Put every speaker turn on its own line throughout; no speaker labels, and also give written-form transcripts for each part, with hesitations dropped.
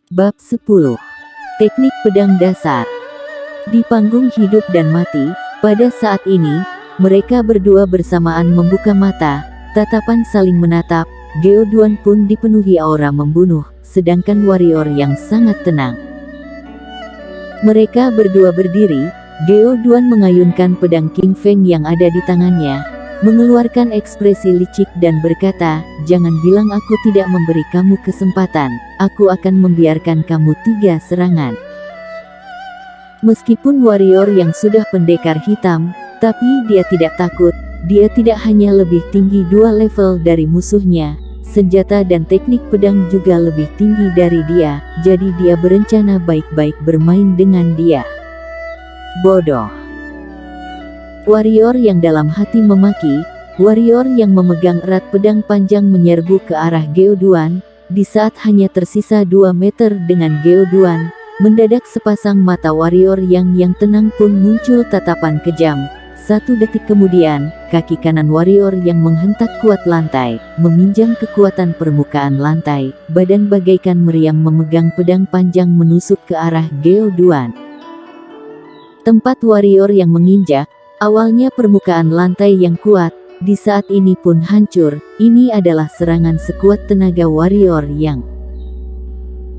Bab 10. Teknik pedang dasar. Di panggung hidup dan mati, pada saat ini, mereka berdua bersamaan membuka mata, tatapan saling menatap. Geo Duan pun dipenuhi aura membunuh, sedangkan warrior yang sangat tenang. Mereka berdua berdiri, Geo Duan mengayunkan pedang King Feng yang ada di tangannya, mengeluarkan ekspresi licik dan berkata, "Jangan bilang aku tidak memberi kamu kesempatan, aku akan membiarkan kamu 3 serangan." Meskipun warrior yang sudah pendekar hitam, tapi dia tidak takut, dia tidak hanya lebih tinggi 2 level dari musuhnya, senjata dan teknik pedang juga lebih tinggi dari dia, jadi dia berencana baik-baik bermain dengan dia. Bodoh. Warrior yang dalam hati memaki, warrior yang memegang erat pedang panjang menyerbu ke arah Geo Duan. Di saat hanya tersisa 2 meter dengan Geo Duan, mendadak sepasang mata warrior yang tenang pun muncul tatapan kejam. 1 detik kemudian, kaki kanan warrior yang menghentak kuat lantai, meminjam kekuatan permukaan lantai, badan bagaikan meriam memegang pedang panjang menusuk ke arah Geo Duan. Tempat warrior yang menginjak, awalnya permukaan lantai yang kuat, di saat ini pun hancur. Ini adalah serangan sekuat tenaga warrior yang.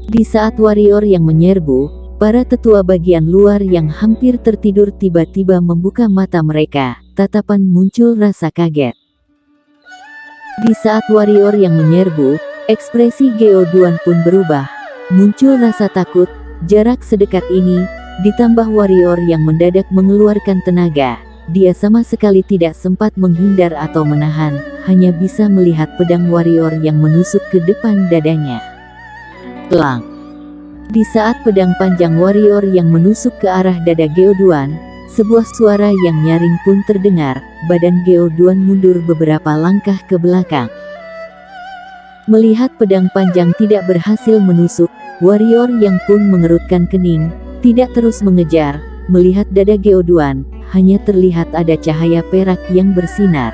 Di saat warrior yang menyerbu, para tetua bagian luar yang hampir tertidur tiba-tiba membuka mata mereka, tatapan muncul rasa kaget. Di saat warrior yang menyerbu, ekspresi Geo Duan pun berubah, muncul rasa takut. Jarak sedekat ini, ditambah warrior yang mendadak mengeluarkan tenaga, dia sama sekali tidak sempat menghindar atau menahan, hanya bisa melihat pedang warrior yang menusuk ke depan dadanya. Lang. Di saat pedang panjang warrior yang menusuk ke arah dada Geo Duan, sebuah suara yang nyaring pun terdengar, badan Geo Duan mundur beberapa langkah ke belakang. Melihat pedang panjang tidak berhasil menusuk, warrior yang pun mengerutkan kening, tidak terus mengejar. Melihat dada Geo Duan, hanya terlihat ada cahaya perak yang bersinar.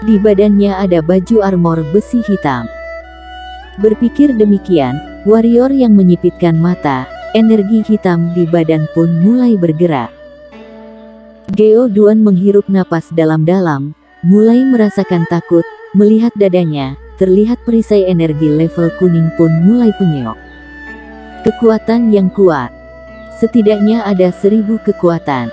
Di badannya ada baju armor besi hitam. Berpikir demikian, warrior yang menyipitkan mata, energi hitam di badan pun mulai bergerak. Geo Duan menghirup napas dalam-dalam, mulai merasakan takut. Melihat dadanya, terlihat perisai energi level kuning pun mulai penyok. Kekuatan yang kuat. Setidaknya ada 1000 kekuatan.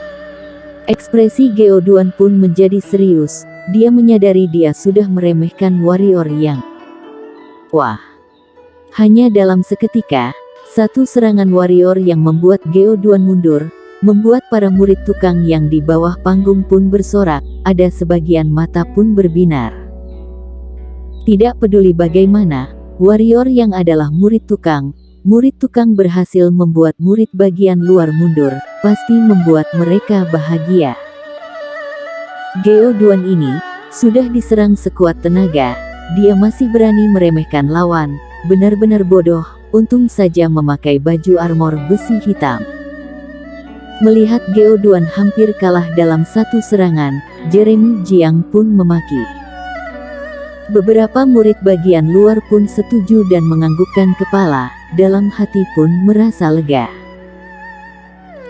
Ekspresi Geo Duan pun menjadi serius, dia menyadari dia sudah meremehkan warrior yang. Wah. Hanya dalam seketika, 1 serangan warrior yang membuat Geo Duan mundur, membuat para murid tukang yang di bawah panggung pun bersorak, ada sebagian mata pun berbinar. Tidak peduli bagaimana, warrior yang adalah murid tukang berhasil membuat murid bagian luar mundur, pasti membuat mereka bahagia. Geo Duan ini, sudah diserang sekuat tenaga, dia masih berani meremehkan lawan, benar-benar bodoh, untung saja memakai baju armor besi hitam. Melihat Geo Duan hampir kalah dalam 1 serangan, Jeremy Jiang pun memaki. Beberapa murid bagian luar pun setuju dan menganggukkan kepala, dalam hati pun merasa lega.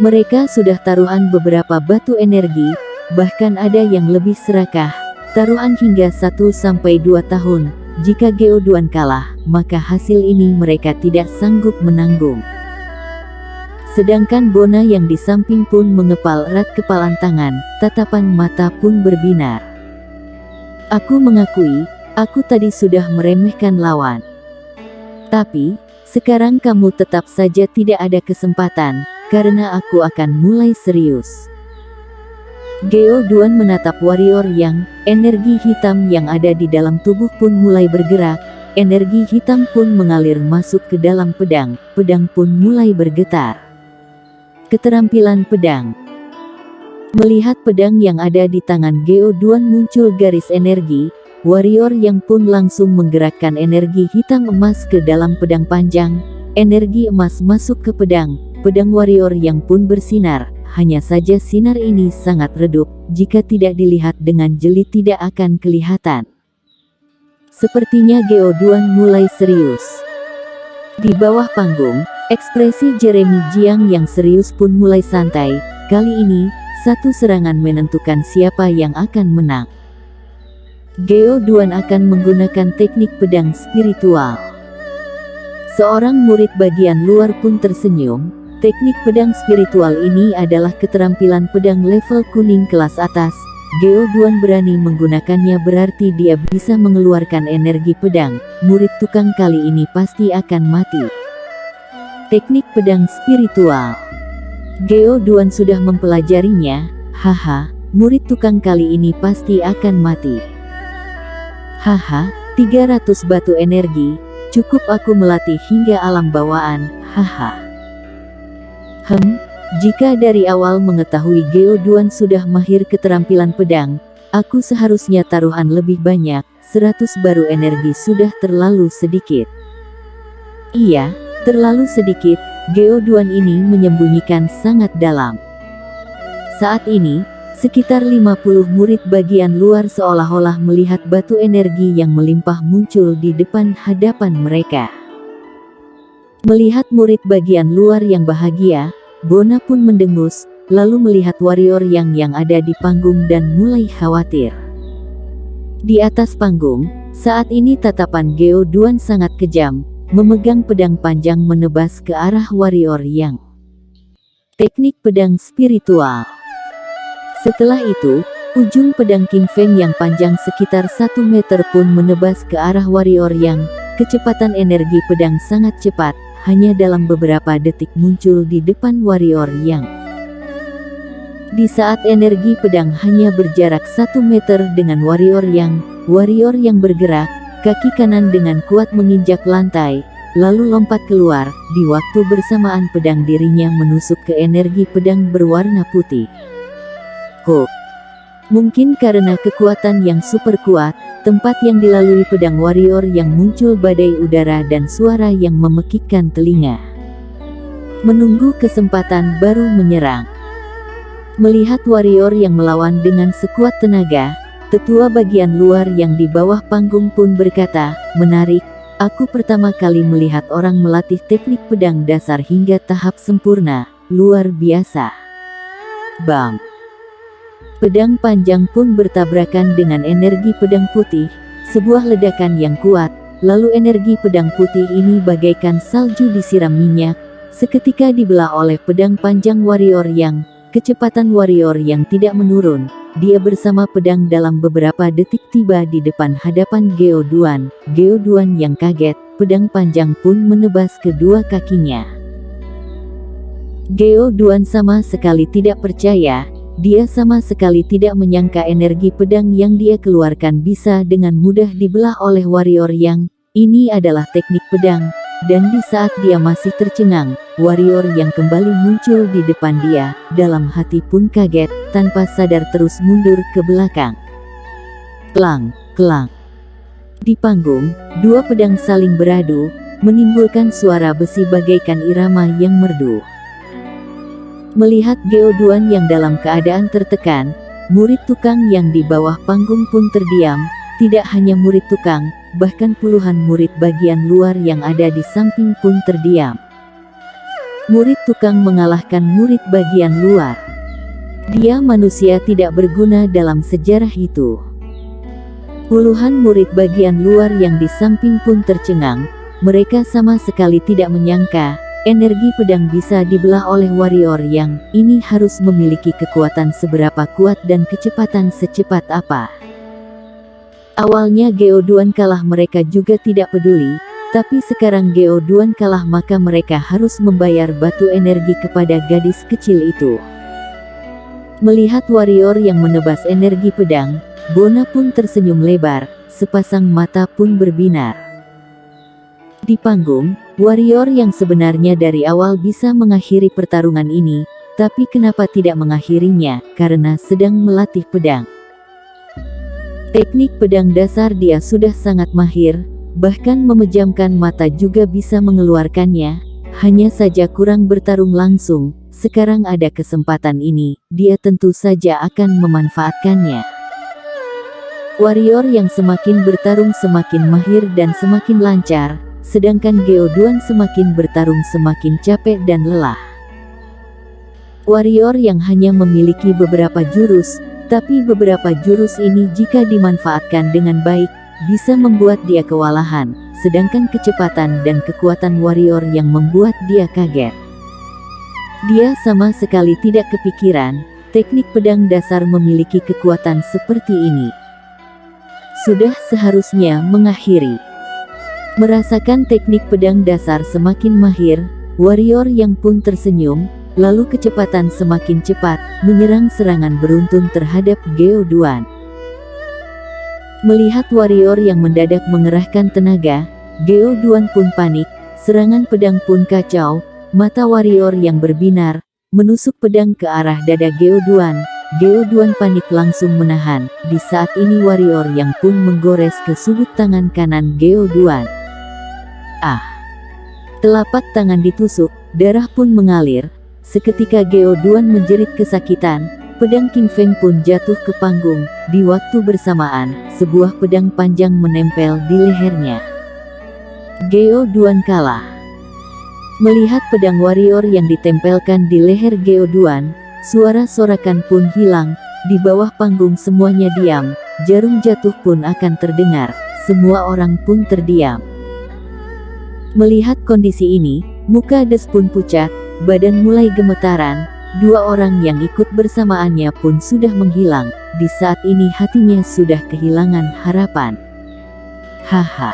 Mereka sudah taruhan beberapa batu energi, bahkan ada yang lebih serakah, taruhan hingga 1-2 tahun. Jika Geo Duan kalah, maka hasil ini mereka tidak sanggup menanggung. Sedangkan Bona yang di samping pun mengepal erat kepalan tangan, tatapan mata pun berbinar. Aku mengakui, aku tadi sudah meremehkan lawan. Tapi, sekarang kamu tetap saja tidak ada kesempatan, karena aku akan mulai serius. Geo Duan menatap warrior yang, energi hitam yang ada di dalam tubuh pun mulai bergerak, energi hitam pun mengalir masuk ke dalam pedang, pedang pun mulai bergetar. Keterampilan pedang. Melihat pedang yang ada di tangan Geo Duan muncul garis energi, warrior yang pun langsung menggerakkan energi hitam emas ke dalam pedang panjang, energi emas masuk ke pedang warrior yang pun bersinar. Hanya saja sinar ini sangat redup, jika tidak dilihat dengan jeli tidak akan kelihatan. Sepertinya Geo Duan mulai serius. Di bawah panggung, ekspresi Jeremy Jiang yang serius pun mulai santai. Kali ini, satu serangan menentukan siapa yang akan menang. Geo Duan akan menggunakan teknik pedang spiritual. Seorang murid bagian luar pun tersenyum. Teknik pedang spiritual ini adalah keterampilan pedang level kuning kelas atas. Geo Duan berani menggunakannya berarti dia bisa mengeluarkan energi pedang. Murid tukang kali ini pasti akan mati. Teknik pedang spiritual. Geo Duan sudah mempelajarinya. Haha, murid tukang kali ini pasti akan mati. Haha, 300 batu energi, cukup aku melatih hingga alam bawaan. Haha. Jika dari awal mengetahui Geo Duan sudah mahir keterampilan pedang, aku seharusnya taruhan lebih banyak. 100 baru energi sudah terlalu sedikit. Iya, terlalu sedikit. Geo Duan ini menyembunyikan sangat dalam. Saat ini, sekitar 50 murid bagian luar seolah-olah melihat batu energi yang melimpah muncul di depan hadapan mereka. Melihat murid bagian luar yang bahagia, Bona pun mendengus, lalu melihat warrior yang ada di panggung dan mulai khawatir. Di atas panggung, saat ini tatapan Geo Duan sangat kejam, memegang pedang panjang menebas ke arah warrior yang. Teknik pedang spiritual. Setelah itu, ujung pedang King Feng yang panjang sekitar 1 meter pun menebas ke arah warrior yang. Kecepatan energi pedang sangat cepat. Hanya dalam beberapa detik muncul di depan warrior yang. Di saat energi pedang hanya berjarak 1 meter dengan warrior yang bergerak, kaki kanan dengan kuat menginjak lantai, lalu lompat keluar. Di waktu bersamaan pedang dirinya menusuk ke energi pedang berwarna putih. Mungkin karena kekuatan yang super kuat, tempat yang dilalui pedang warrior yang muncul badai udara dan suara yang memekikkan telinga. Menunggu kesempatan baru menyerang. Melihat warrior yang melawan dengan sekuat tenaga, tetua bagian luar yang di bawah panggung pun berkata, "Menarik, aku pertama kali melihat orang melatih teknik pedang dasar hingga tahap sempurna, luar biasa." Bam! Pedang panjang pun bertabrakan dengan energi pedang putih, sebuah ledakan yang kuat, lalu energi pedang putih ini bagaikan salju disiram minyak, seketika dibelah oleh pedang panjang warrior yang. Kecepatan warrior yang tidak menurun, dia bersama pedang dalam beberapa detik tiba di depan hadapan Geo Duan. Geo Duan yang kaget, pedang panjang pun menebas kedua kakinya. Geo Duan sama sekali tidak percaya. Dia sama sekali tidak menyangka energi pedang yang dia keluarkan bisa dengan mudah dibelah oleh warrior yang. Ini adalah teknik pedang, dan di saat dia masih tercengang, warrior yang kembali muncul di depan dia, dalam hati pun kaget, tanpa sadar terus mundur ke belakang. Klang, klang. Di panggung, dua pedang saling beradu, menimbulkan suara besi bagaikan irama yang merdu. Melihat Geo Duan yang dalam keadaan tertekan, murid tukang yang di bawah panggung pun terdiam. Tidak hanya murid tukang, bahkan puluhan murid bagian luar yang ada di samping pun terdiam. Murid tukang mengalahkan murid bagian luar. Dia manusia tidak berguna dalam sejarah itu. Puluhan murid bagian luar yang di samping pun tercengang. Mereka sama sekali tidak menyangka energi pedang bisa dibelah oleh warrior yang ini harus memiliki kekuatan seberapa kuat dan kecepatan secepat apa. Awalnya Geo Duan kalah mereka juga tidak peduli, tapi sekarang Geo Duan kalah maka mereka harus membayar batu energi kepada gadis kecil itu. Melihat warrior yang menebas energi pedang, Bona pun tersenyum lebar, sepasang mata pun berbinar. Di panggung, warrior yang sebenarnya dari awal bisa mengakhiri pertarungan ini, tapi kenapa tidak mengakhirinya, karena sedang melatih pedang. Teknik pedang dasar dia sudah sangat mahir, bahkan memejamkan mata juga bisa mengeluarkannya, hanya saja kurang bertarung langsung. Sekarang ada kesempatan ini, dia tentu saja akan memanfaatkannya. Warrior yang semakin bertarung semakin mahir dan semakin lancar. sedangkan Geo Duan semakin bertarung semakin capek dan lelah. Warrior yang hanya memiliki beberapa jurus, tapi beberapa jurus ini jika dimanfaatkan dengan baik, bisa membuat dia kewalahan, sedangkan kecepatan dan kekuatan warrior yang membuat dia kaget. Dia sama sekali tidak kepikiran, teknik pedang dasar memiliki kekuatan seperti ini. Sudah seharusnya mengakhiri. Merasakan teknik pedang dasar semakin mahir, warrior yang pun tersenyum, lalu kecepatan semakin cepat, menyerang serangan beruntun terhadap Geo Duan. Melihat warrior yang mendadak mengerahkan tenaga, Geo Duan pun panik, serangan pedang pun kacau, mata warrior yang berbinar, menusuk pedang ke arah dada Geo Duan. Geo Duan panik langsung menahan, di saat ini warrior yang pun menggores ke sudut tangan kanan Geo Duan. Telapak tangan ditusuk, darah pun mengalir. Seketika Geo Duan menjerit kesakitan, pedang King Feng pun jatuh ke panggung. Di waktu bersamaan, sebuah pedang panjang menempel di lehernya. Geo Duan kalah. Melihat pedang warrior yang ditempelkan di leher Geo Duan, suara sorakan pun hilang. Di bawah panggung semuanya diam, jarum jatuh pun akan terdengar, semua orang pun terdiam. Melihat kondisi ini, muka Des pun pucat, badan mulai gemetaran, dua orang yang ikut bersamaannya pun sudah menghilang. Di saat ini hatinya sudah kehilangan harapan. Haha.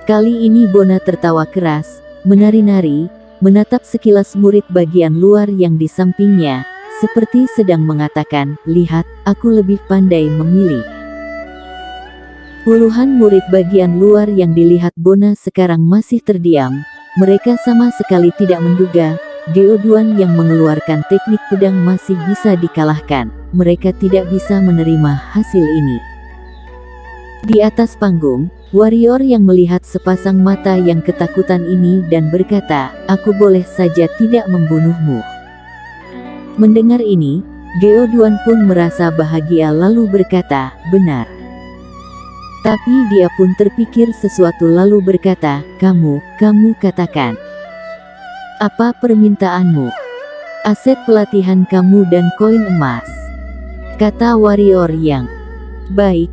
Kali ini Bona tertawa keras, menari-nari, menatap sekilas murid bagian luar yang di sampingnya, seperti sedang mengatakan, "Lihat, aku lebih pandai memilih." Puluhan murid bagian luar yang dilihat Bona sekarang masih terdiam. Mereka sama sekali tidak menduga, Geo Duan yang mengeluarkan teknik pedang masih bisa dikalahkan. Mereka tidak bisa menerima hasil ini. Di atas panggung, warrior yang melihat sepasang mata yang ketakutan ini dan berkata, "Aku boleh saja tidak membunuhmu." Mendengar ini, Geo Duan pun merasa bahagia lalu berkata, "Benar." Tapi dia pun terpikir sesuatu lalu berkata, kamu katakan. Apa permintaanmu?" "Aset pelatihan kamu dan koin emas," kata warrior yang. Baik.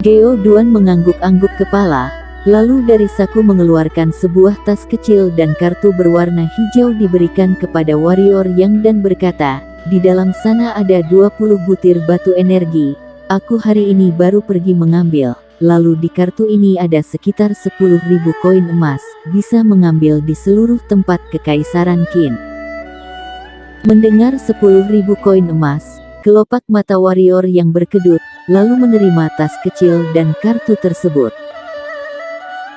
Geo Duan mengangguk-angguk kepala, lalu dari saku mengeluarkan sebuah tas kecil dan kartu berwarna hijau diberikan kepada warrior yang dan berkata, "Di dalam sana ada 20 butir batu energi. Aku hari ini baru pergi mengambil, lalu di kartu ini ada sekitar 10.000 koin emas, bisa mengambil di seluruh tempat kekaisaran Qin." Mendengar 10.000 koin emas, kelopak mata warrior yang berkedut, lalu menerima tas kecil dan kartu tersebut.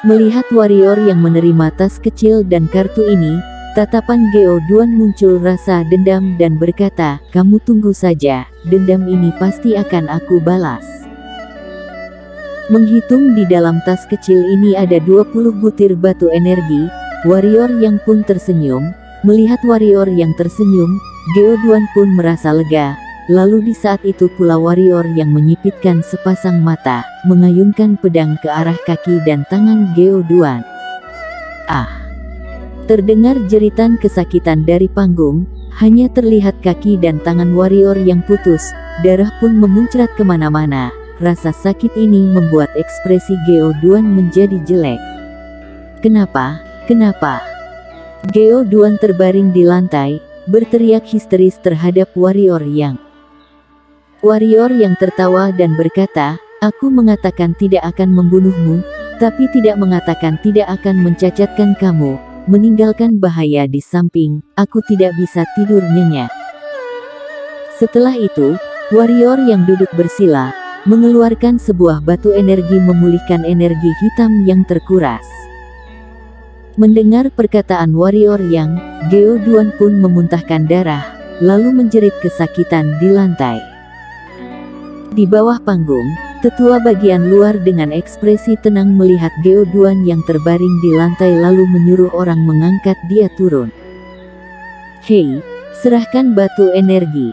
Melihat warrior yang menerima tas kecil dan kartu ini, tatapan Geo Duan muncul rasa dendam dan berkata, "Kamu tunggu saja, dendam ini pasti akan aku balas." Menghitung di dalam tas kecil ini ada 20 butir batu energi, warrior yang pun tersenyum. Melihat warrior yang tersenyum, Geo Duan pun merasa lega. Lalu di saat itu pula warrior yang menyipitkan sepasang mata, mengayunkan pedang ke arah kaki dan tangan Geo Duan. Terdengar jeritan kesakitan dari panggung, hanya terlihat kaki dan tangan warrior yang putus, darah pun memuncrat kemana-mana. Rasa sakit ini membuat ekspresi Geo Duan menjadi jelek. Kenapa? Geo Duan terbaring di lantai, berteriak histeris terhadap warrior yang. Warrior yang tertawa dan berkata, "Aku mengatakan tidak akan membunuhmu, tapi tidak mengatakan tidak akan mencacatkan kamu. Meninggalkan bahaya di samping, aku tidak bisa tidur nyenyak." Setelah itu, warrior yang duduk bersila, mengeluarkan sebuah batu energi memulihkan energi hitam yang terkuras. Mendengar perkataan warrior yang, Geo Duan pun memuntahkan darah, lalu menjerit kesakitan di lantai. Di bawah panggung, tetua bagian luar dengan ekspresi tenang melihat Geo Duan yang terbaring di lantai lalu menyuruh orang mengangkat dia turun. "Hei, serahkan batu energi."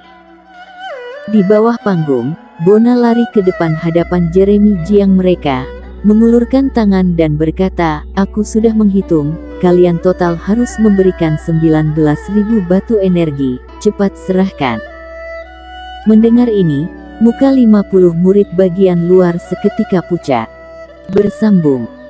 Di bawah panggung, Bona lari ke depan hadapan Jeremy Jiang mereka. mengulurkan tangan dan berkata, "Aku sudah menghitung, kalian total harus memberikan 19.000 batu energi, cepat serahkan." Mendengar ini, muka 50 murid bagian luar seketika pucat. Bersambung.